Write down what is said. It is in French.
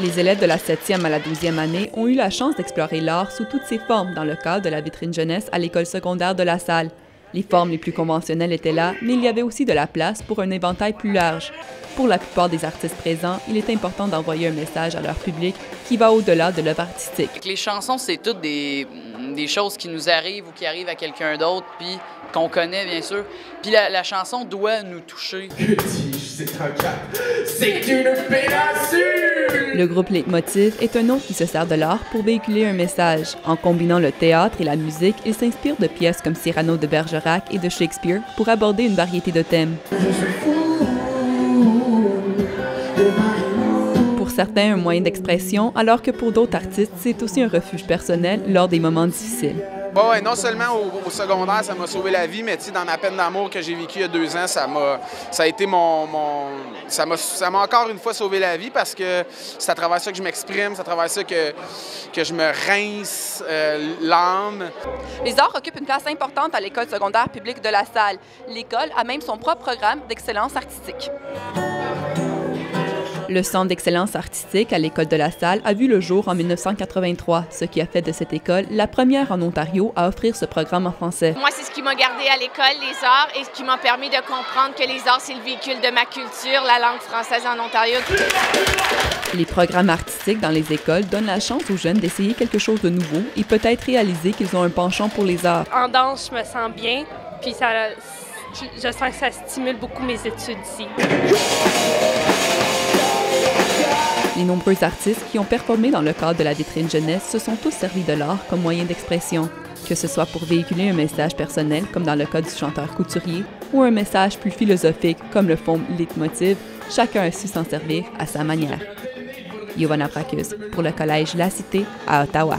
Les élèves de la 7e à la 12e année ont eu la chance d'explorer l'art sous toutes ses formes dans le cadre de la vitrine jeunesse à l'école secondaire de La Salle. Les formes les plus conventionnelles étaient là, mais il y avait aussi de la place pour un éventail plus large. Pour la plupart des artistes présents, il est important d'envoyer un message à leur public qui va au-delà de l'œuvre artistique. Les chansons, c'est toutes des choses qui nous arrivent ou qui arrivent à quelqu'un d'autre, puis qu'on connaît, bien sûr. Puis la chanson doit nous toucher. Que dis-je, c'est un cap, c'est une péninsule! Le groupe Leitmotiv est un autre qui se sert de l'art pour véhiculer un message. En combinant le théâtre et la musique, il s'inspire de pièces comme Cyrano de Bergerac et de Shakespeare pour aborder une variété de thèmes. Pour certains, un moyen d'expression, alors que pour d'autres artistes, c'est aussi un refuge personnel lors des moments difficiles. Bon, ouais, non seulement au secondaire, ça m'a sauvé la vie, mais dans ma peine d'amour que j'ai vécue il y a 2 ans, ça a été ça m'a encore une fois sauvé la vie parce que c'est à travers ça que je m'exprime, c'est à travers ça que je me rince l'âme. Les arts occupent une place importante à l'école secondaire publique de La Salle. L'école a même son propre programme d'excellence artistique. Le Centre d'excellence artistique à l'École de La Salle a vu le jour en 1983, ce qui a fait de cette école la première en Ontario à offrir ce programme en français. Moi, c'est ce qui m'a gardé à l'école, les arts, et ce qui m'a permis de comprendre que les arts, c'est le véhicule de ma culture, la langue française en Ontario. Les programmes artistiques dans les écoles donnent la chance aux jeunes d'essayer quelque chose de nouveau et peut-être réaliser qu'ils ont un penchant pour les arts. En danse, je me sens bien, puis je sens que ça stimule beaucoup mes études ici. Les nombreux artistes qui ont performé dans le cadre de la vitrine jeunesse se sont tous servis de l'art comme moyen d'expression, que ce soit pour véhiculer un message personnel, comme dans le cas du chanteur couturier, ou un message plus philosophique, comme le font Leitmotiv, chacun a su s'en servir à sa manière. Giovanna Fracus, pour le Collège La Cité, à Ottawa.